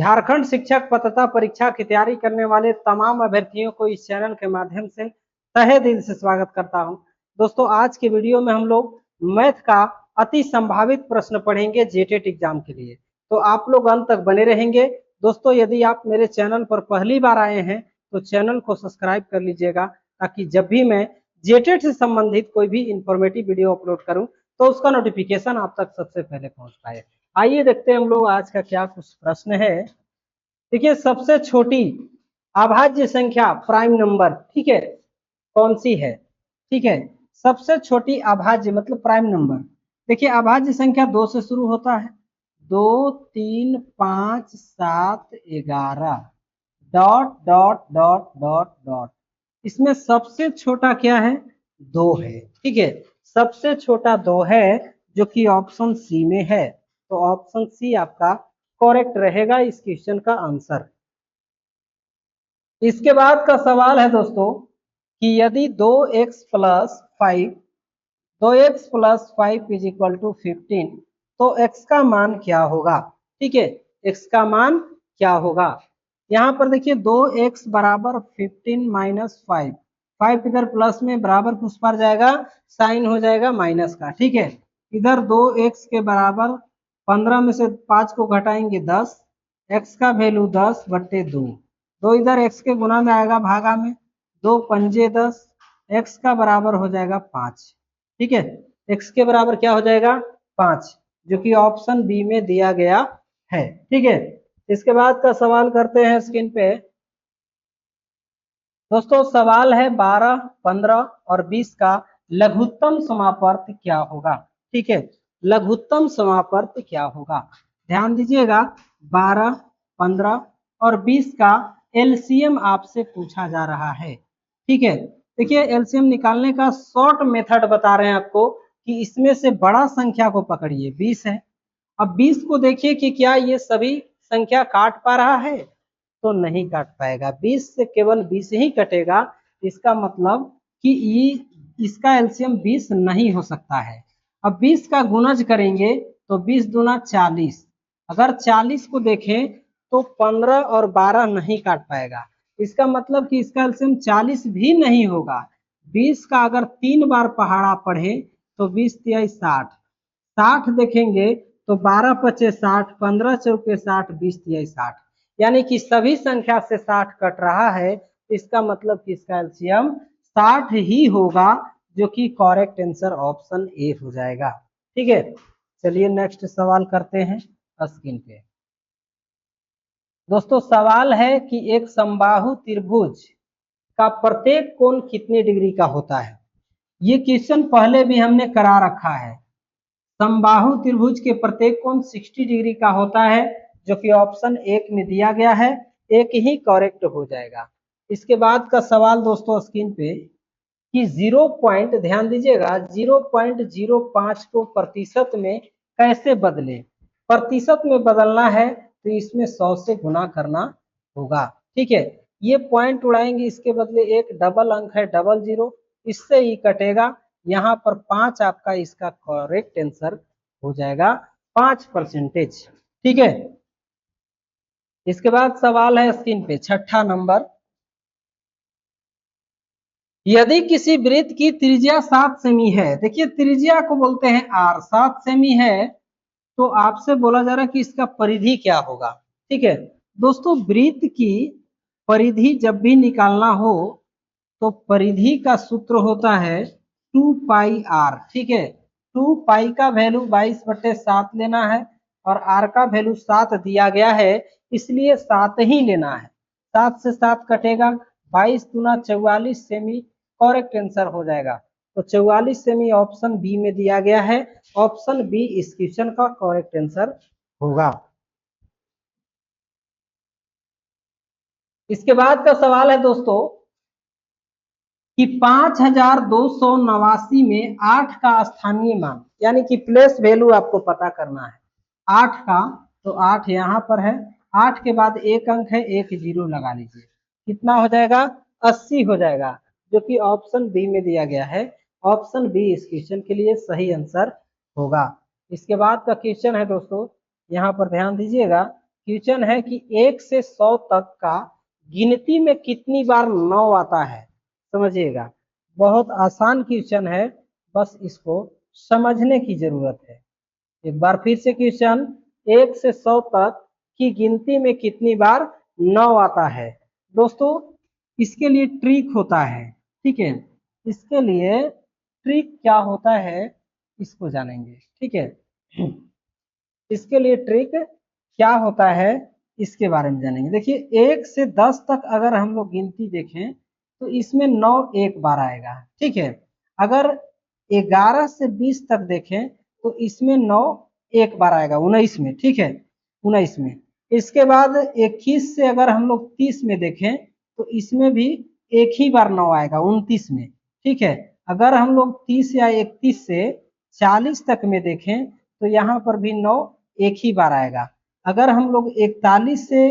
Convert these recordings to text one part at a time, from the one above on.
झारखंड शिक्षक पात्रता परीक्षा की तैयारी करने वाले तमाम अभ्यर्थियों को इस चैनल के माध्यम से तहे दिल से स्वागत करता हूं। दोस्तों, आज के वीडियो में हम लोग मैथ का अति संभावित प्रश्न पढ़ेंगे जेटेट एग्जाम के लिए, तो आप लोग अंत तक बने रहेंगे। दोस्तों, यदि आप मेरे चैनल पर पहली बार आए हैं तो चैनल को सब्सक्राइब कर लीजिएगा, ताकि जब भी मैं जेटेट से संबंधित कोई भी इंफॉर्मेटिव वीडियो अपलोड करूं तो उसका नोटिफिकेशन आप तक सबसे पहले पहुंच पाए। आइए देखते हैं हम लोग आज का क्या कुछ प्रश्न है। देखिए, सबसे छोटी अभाज्य संख्या प्राइम नंबर, ठीक है, कौन सी है? ठीक है, सबसे छोटी अभाज्य मतलब प्राइम नंबर। देखिए, अभाज्य संख्या 2 से शुरू होता है, 2, 3, 5, 7, 11 dot dot dot dot dot. इसमें सबसे छोटा क्या है? 2 है। ठीक है, सबसे छोटा 2 है, जो कि ऑप्शन सी में है। तो ऑप्शन सी आपका करेक्ट रहेगा इस क्वेश्चन का आंसर। इसके बाद का सवाल है दोस्तों कि यदि 2x plus 5 is equal to 15, तो x का मान क्या होगा? ठीक है, x का मान क्या होगा? यहाँ पर देखिए 2x बराबर 15 माइनस 5 इधर प्लस में बराबर कुछ पर जाएगा, साइन हो जाएगा माइनस का। ठीक है, इधर 2x के बराबर 15 में से 5 को घटाएंगे 10, x का वैल्यू 10/2। 2 इधर x के गुना में आएगा भागा में, 2 पंजे 10, x का बराबर हो जाएगा 5। ठीक है, x के बराबर क्या हो जाएगा? 5, जो कि ऑप्शन बी में दिया गया है। ठीक है, इसके बाद का सवाल करते हैं स्क्रीन पे। दोस्तों, सवाल है 12, 15 और 20 का लघुत्तम समापर्त क्या होगा? ठीक है, लघुत्तम समापर्त क्या होगा? ध्यान दीजिएगा, 12, 15 और 20 का एलसीएम आपसे पूछा जा रहा है। ठीक है, देखिए एलसीएम निकालने का शॉर्ट मेथड बता रहे हैं आपको कि इसमें से बड़ा संख्या को पकड़िए, 20 है। अब 20 को देखिए कि क्या ये सभी संख्या काट पा रहा है? तो नहीं काट पाएगा, 20 से केवल 20 ही कटेगा। इसका मतलब कि ये इसका एलसीएम 20 नहीं हो सकता है। अब 20 का गुणज करेंगे तो 20 दूना 40। अगर 40 को देखें तो 15 और 12 नहीं काट पाएगा। इसका मतलब कि इसका एलसीएम 40 भी नहीं होगा। 20 का अगर 3 बार पहाड़ा पढ़े तो 20 तिया 60, 60 देखेंगे तो 12 पचे 60, 15 चौके 60, 20 तिया 60, यानी कि सभी संख्या से 60 कट रहा है। इसका मतलब कि इसका एलसीएम 60 ही होगा, जो कि करेक्ट आंसर ऑप्शन ए हो जाएगा। ठीक है, चलिए नेक्स्ट सवाल करते हैं स्क्रीन पे। दोस्तों, सवाल है कि एक समबाहु त्रिभुज का प्रत्येक कोण कितने डिग्री का होता है? ये क्वेश्चन पहले भी हमने करा रखा है। समबाहु त्रिभुज के प्रत्येक कोण 60 डिग्री का होता है, जो कि ऑप्शन 1 में दिया गया है। एक ही करेक्ट हो जाएगा। इसके बाद का सवाल दोस्तों स्क्रीन पे कि 0 पॉइंट, ध्यान दीजिएगा, 0.05 को प्रतिशत में कैसे बदले? प्रतिशत में बदलना है तो इसमें 100 से गुना करना होगा। ठीक है, ये पॉइंट उड़ाएंगे, इसके बदले एक डबल अंक है, 00, इससे ही कटेगा। यहाँ पर 5 आपका इसका करेक्ट आंसर हो जाएगा, 5%। ठीक है, इसके बाद सवाल है स्क्रीन पे 6ठा नंबर। यदि किसी वृत्त की त्रिज्या 7 सेमी है, देखिए त्रिज्या को बोलते हैं आर, 7 सेमी है, तो आपसे बोला जा रहा है कि इसका परिधि क्या होगा। ठीक है दोस्तों, वृत्त की परिधि जब भी निकालना हो तो परिधि का सूत्र होता है 2πr। ठीक है, 2π का वैल्यू 22/7 लेना है और r का वैल्यू 7 दिया गया है, इसलिए 7 ही लेना है। 7 से 7 कटेगा, 22 दूना 44 सेमी करेक्ट आंसर हो जाएगा। तो 44 सेमी ऑप्शन बी में दिया गया है। ऑप्शन बी इस क्वेश्चन का करेक्ट आंसर होगा। इसके बाद का सवाल है दोस्तों कि 5289 में 8 का स्थानीय मान, यानी कि प्लेस वैल्यू आपको पता करना है 8 का। तो 8 यहाँ पर है, 8 के बाद एक अंक है, एक 0 लगा लीजिए, कितना हो जाएगा? 80 हो जाएगा, जो कि ऑप्शन बी में दिया गया है। ऑप्शन बी इस क्वेश्चन के लिए सही आंसर होगा। इसके बाद का क्वेश्चन है दोस्तों, यहाँ पर ध्यान दीजिएगा क्वेश्चन है कि 1 से 100 तक का गिनती में कितनी बार 9 आता है। समझिएगा, बहुत आसान क्वेश्चन है, बस इसको समझने की जरूरत है। एक बार फिर से क्वेश्चन, 1 से 100 तक की गिनती में कितनी बार 9 आता है। दोस्तों इसके लिए ट्रिक होता है, ठीक है। इसके लिए ट्रिक क्या होता है इसको जानेंगे, ठीक है। इसके लिए ट्रिक क्या होता है इसके बारे में जानेंगे। देखिए 1 से 10 तक अगर हम लोग गिनती देखें तो इसमें 9 एक बार आएगा, ठीक है। अगर 11 से 20 तक देखें तो इसमें 9 एक बार आएगा, 19 में, ठीक है, 19 में। इसके बाद 21 से अगर हम लोग 30 में देखें तो इसमें भी एक ही बार 9 आएगा, 29 में, ठीक है। अगर हम लोग 30 या 31 से 40 तक में देखें तो यहाँ पर भी 9 एक ही बार आएगा। अगर हम लोग 41 से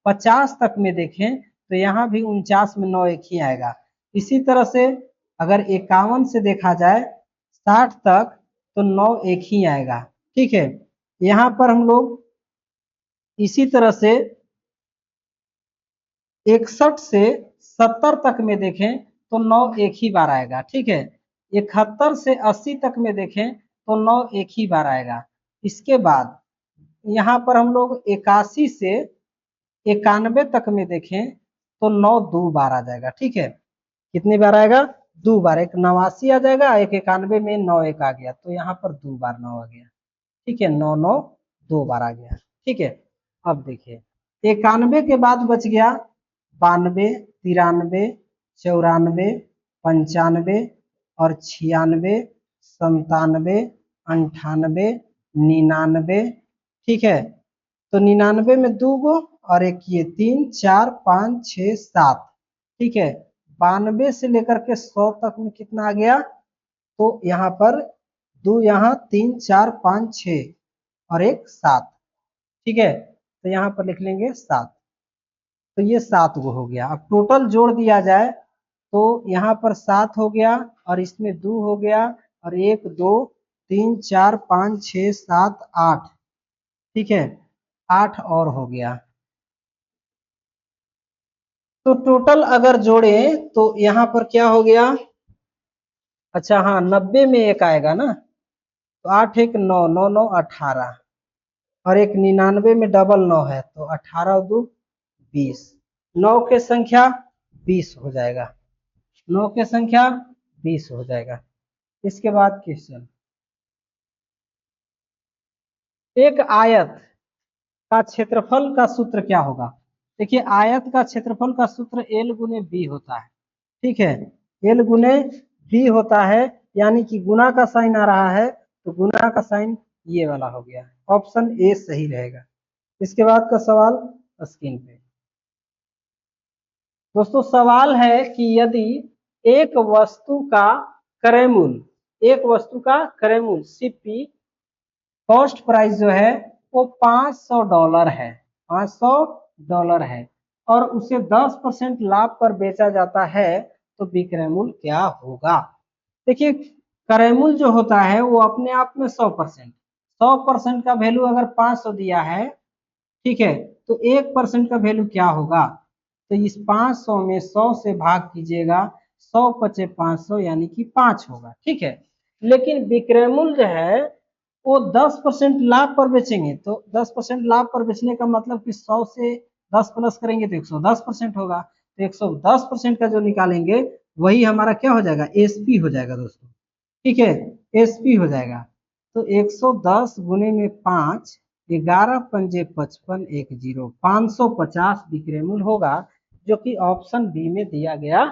50 तक में देखें तो यहाँ भी 49 में 9 एक ही आएगा। इसी तरह से अगर 51 से देखा जाए 60 तक तो 9 एक ही आएगा, ठीक है। यहाँ पर हम लोग इसी तरह से 61 से 70 तक में देखें तो 9 एक ही बार आएगा, ठीक है। 71 से 80 तक में देखें तो 9 एक ही बार आएगा। इसके बाद यहाँ पर हम लोग 81 से 91 तक में देखें तो 9 दो बार आ जाएगा, ठीक है। कितनी बार आएगा? 2 बार। एक 89 आ जाएगा, एक 91 में 9 एक आ गया, तो यहाँ पर 2 बार 9 आ गया, ठीक है। 9 9 2 बार आ गया, ठीक है। अब देखिए 91 के बाद बच गया 92, 93, 94, 95 और 96, 97, 98, 99, ठीक है। तो 99 में 2 गो और एक ये 3 4 5 6 7, ठीक है। 92 से लेकर के 100 तक में कितना आ गया? तो यहाँ पर 2, यहाँ 3 4 5 6 और एक 7, ठीक है। तो यहाँ पर लिख लेंगे 7, तो ये 7 गो हो गया। अब टोटल जोड़ दिया जाए तो यहाँ पर 7 हो गया और इसमें 2 हो गया और 1 2 3 4 5 6 7 8, ठीक है, 8 और हो गया। तो टोटल अगर जोड़े तो यहाँ पर क्या हो गया? अच्छा हाँ, 90 में एक आएगा ना, तो 8 1 9 9 9 18 और एक 99 में डबल 9 है, तो 18 2 20। 9 के संख्या 20 हो जाएगा, 9 के संख्या 20 हो जाएगा। इसके बाद क्वेश्चन, एक आयत का क्षेत्रफल का सूत्र क्या होगा? देखिए आयत का क्षेत्रफल का सूत्र L गुने B होता है, ठीक है। L गुने B होता है, यानी कि गुना का साइन आ रहा है तो गुना का साइन ये वाला हो गया, ऑप्शन ए सही रहेगा। इसके बाद का सवाल स्क्रीन पे। दोस्तों सवाल है कि यदि एक वस्तु का क्रय मूल्य, एक वस्तु का क्रय मूल्य CP कॉस्ट प्राइस जो है वो $500 है, $500 है, और उसे 10% लाभ पर बेचा जाता है, तो विक्रय मूल्य क्या होगा? देखिए क्रय मूल्य जो होता है वो अपने आप में 100% का वैल्यू अगर 500 दिया है, ठीक है, तो 1% का वैल्यू क्या होगा? तो इस 500 में 100 से भाग कीजिएगा, 100 पचे 500 यानी कि 5 होगा, ठीक है। लेकिन विक्रय मूल्य जो है वो 10% लाभ पर बेचेंगे, तो 10% लाभ पर बेचने का मतलब कि 100 से 10 प्लस करेंगे तो 110% होगा, तो 110% का जो निकालेंगे वही हमारा क्या हो जाएगा? एसपी हो जाएगा दोस्तों, ठीक है, एसपी हो जाएगा। तो 110 गुने में 5, 11 पंजे 55 1 0, 550 विक्रय मूल्य होगा, जो कि ऑप्शन बी में दिया गया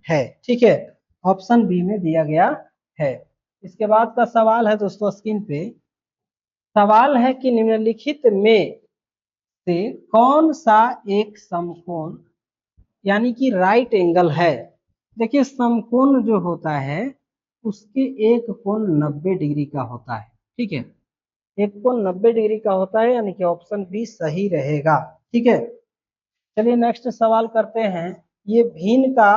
है, ठीक है, ऑप्शन बी में दिया गया है। इसके बाद का सवाल है दोस्तों स्क्रीन पे, सवाल है कि निम्नलिखित में से कौन सा एक समकोण यानी कि राइट एंगल है? देखिए समकोण जो होता है उसके एक कोण 90 डिग्री का होता है, ठीक है, एक कोण 90 डिग्री का होता है, यानी कि ऑप्शन बी सही रहेगा, ठीक है। चलिए नेक्स्ट सवाल करते हैं। ये भिन्न का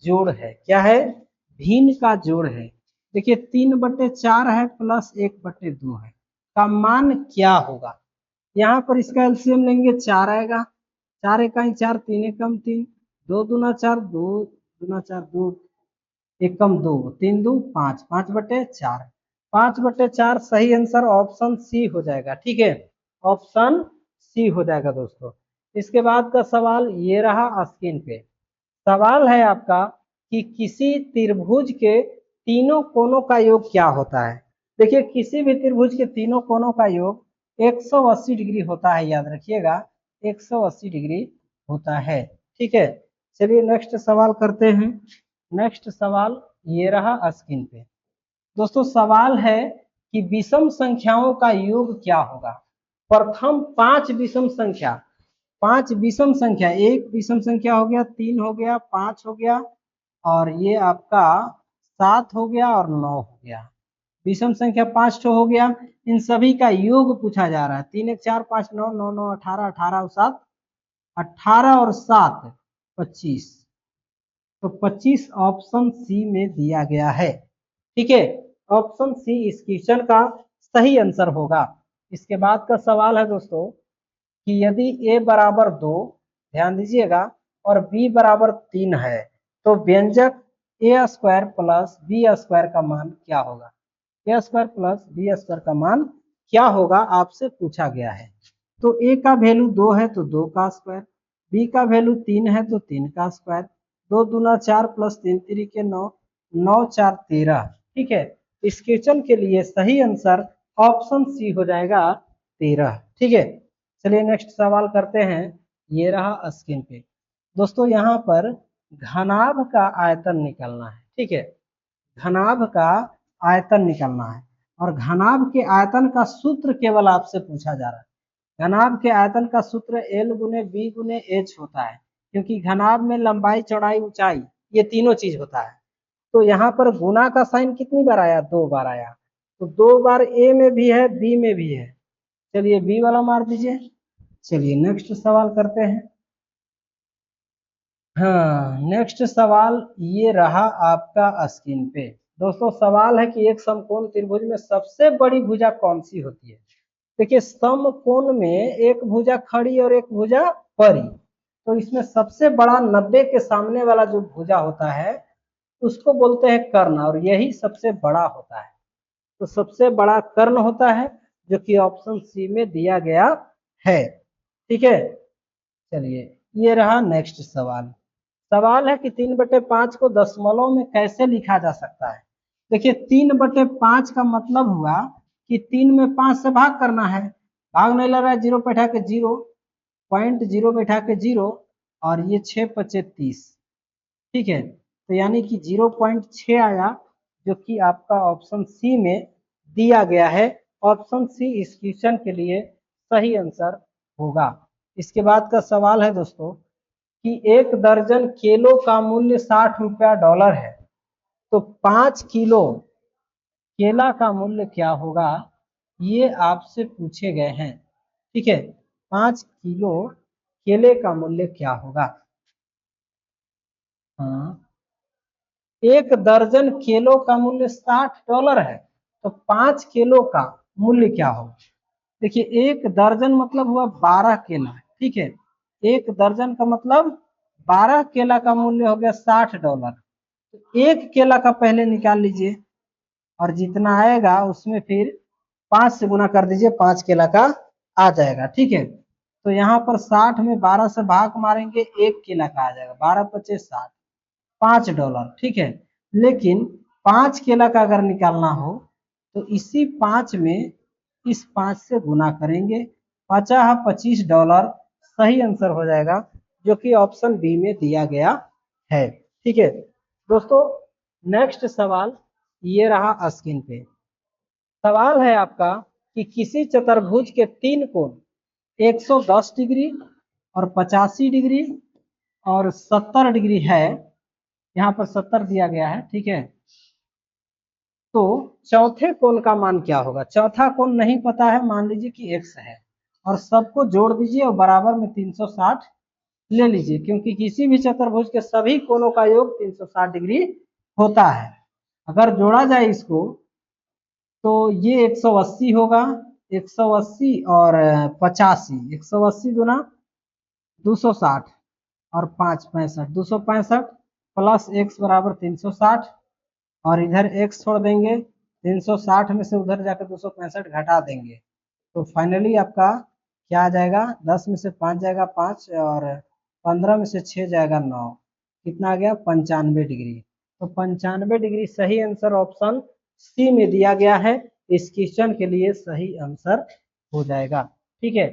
जोड़ है, क्या है? भिन्न का जोड़ है। देखिए 3/4 है प्लस 1/2 है, का मान क्या होगा? यहाँ पर इसका एलसीएम लेंगे 4 आएगा, 4 इकाई 4, 3 एकम 3, 2 दूना 4, 2 दूना 4, 2 एकम 2, 3 दू 5, 5/4, 5/4 सही आंसर ऑप्शन सी हो जाएगा। ठीक है, ऑप्शन सी हो जाएगा दोस्तों। इसके बाद का सवाल ये रहा स्क्रीन पे। सवाल है आपका कि किसी त्रिभुज के तीनों कोनों का योग क्या होता है। देखिए, किसी भी त्रिभुज के तीनों कोनों का योग 180 डिग्री होता है, याद रखिएगा 180 डिग्री होता है। ठीक है, चलिए नेक्स्ट सवाल करते हैं। नेक्स्ट सवाल ये रहा स्क्रीन पे। दोस्तों सवाल है कि विषम संख्याओं का योग क्या होगा। प्रथम 5 विषम संख्या, 5 विषम संख्या, एक विषम संख्या हो गया, 3 हो गया, 5 हो गया, और ये आपका 7 हो गया और 9 हो गया। विषम संख्या 5 हो गया, इन सभी का योग पूछा जा रहा है। 3 1 4 5 9 9 9 18, 18 और 7 18 और 7 25, तो 25 ऑप्शन सी में दिया गया है। ठीक है, ऑप्शन सी इस क्वेश्चन का सही आंसर होगा। इसके बाद का सवाल है दोस्तों कि यदि a बराबर 2, ध्यान दीजिएगा, और b बराबर 3 है तो व्यंजक a square plus B square का मान क्या होगा। a square plus B square का मान क्या होगा आपसे पूछा गया है। तो a का वैल्यू 2 है तो 2 का स्क्वायर, b का वैल्यू 3 है तो 3 का स्क्वायर, 2 दूना 4 प्लस 3 3 9, 9 4 13। ठीक है, इस क्वेश्चन के लिए सही आंसर ऑप्शन सी हो जाएगा 13। ठीक है, चलिए नेक्स्ट सवाल करते हैं। ये रहा स्क्रीन पे। दोस्तों यहाँ पर घनाभ का आयतन निकालना है। ठीक है, घनाभ का आयतन निकालना है, और घनाभ के आयतन का सूत्र केवल आपसे पूछा जा रहा है। घनाभ के आयतन का सूत्र L गुने बी गुने एच होता है, क्योंकि घनाभ में लंबाई चौड़ाई ऊंचाई ये तीनों चीज होता है। तो यहाँ पर गुना का साइन कितनी बार आया, 2 बार आया, तो 2 बार ए में भी है बी में भी है। चलिए बी वाला मार दीजिए। चलिए नेक्स्ट सवाल करते हैं। हाँ, नेक्स्ट सवाल ये रहा आपका स्क्रीन पे। दोस्तों सवाल है कि एक समकोण त्रिभुज में सबसे बड़ी भुजा कौन सी होती है। देखिए, समकोण में एक भुजा खड़ी और एक भुजा परी, तो इसमें सबसे बड़ा 90 के सामने वाला जो भुजा होता है उसको बोलते हैं कर्ण, और यही सबसे बड़ा होता है। तो सबसे बड़ा कर्ण होता है, जो कि ऑप्शन सी में दिया गया है। ठीक है, चलिए ये रहा नेक्स्ट सवाल। सवाल है कि 3/5 को दशमलव में कैसे लिखा जा सकता है। देखिए, 3/5 का मतलब हुआ कि 3 में 5 से भाग करना है, भाग नहीं लग रहा है, 0 बैठा के 0, 0.0 बैठा के 0, और ये 6×5 = 30। ठीक है, तो यानी कि 0.6 आया, जो कि आपका ऑप्शन सी में दिया गया है। ऑप्शन सी इस क्वेश्चन के लिए सही आंसर होगा। इसके बाद का सवाल है दोस्तों कि 1 दर्जन केलों का मूल्य $60 है, तो 5 किलो केला का मूल्य क्या होगा, ये आपसे पूछे गए हैं। ठीक है, 5 किलो केले का मूल्य क्या होगा। हाँ, 1 दर्जन केलों का मूल्य $60 है, तो 5 किलो का मूल्य क्या होगा। देखिए, 1 दर्जन मतलब हुआ 12 केला। ठीक है, 1 दर्जन का मतलब 12 केला का मूल्य हो गया $60। तो 1 केला का पहले निकाल लीजिए, और जितना आएगा उसमें फिर 5 से गुना कर दीजिए, 5 केला का आ जाएगा। ठीक है, तो यहाँ पर 60 में 12 से भाग मारेंगे, 1 केला का आ जाएगा, 12×5 = 60, $5। ठीक है, लेकिन 5 केला का अगर निकालना हो तो इसी 5 में इस 5 से गुना करेंगे, 50 $25 सही आंसर हो जाएगा, जो कि ऑप्शन बी में दिया गया है। ठीक है दोस्तों, नेक्स्ट सवाल ये रहा स्क्रीन पे। सवाल है आपका कि किसी चतुर्भुज के 3 कोण 110 डिग्री और 85 डिग्री और 70 डिग्री है, यहाँ पर 70 दिया गया है। ठीक है, तो चौथे कोण का मान क्या होगा। चौथा कोण नहीं पता है, मान लीजिए कि x है, और सबको जोड़ दीजिए और बराबर में 360 ले लीजिए, क्योंकि किसी भी चतुर्भुज के सभी कोणों का योग 360 डिग्री होता है। अगर जोड़ा जाए इसको तो ये 180 होगा, 180 और 85, 180 गुना 260 और 5 65, 265 प्लस x बराबर 360 और इधर x छोड़ देंगे, 360 में से उधर जाकर 265 घटा देंगे, तो फाइनली आपका क्या आ जाएगा, 10 में से 5 जाएगा 5 और 15 में से 6 जाएगा 9, कितना आ गया 95 डिग्री। तो 95 डिग्री सही आंसर ऑप्शन सी में दिया गया है, इस क्वेश्चन के लिए सही आंसर हो जाएगा। ठीक है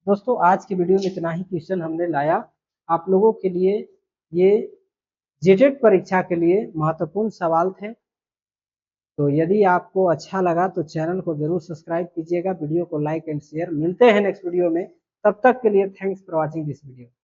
दोस्तों, आज की वीडियो में इतना ही क्वेश्चन हमने लाया आप लोगों के लिए, ये जेटेट परीक्षा के लिए महत्वपूर्ण सवाल थे। तो यदि आपको अच्छा लगा तो चैनल को जरूर सब्सक्राइब कीजिएगा, वीडियो को लाइक एंड शेयर। मिलते हैं नेक्स्ट वीडियो में, तब तक के लिए thanks for watching this video.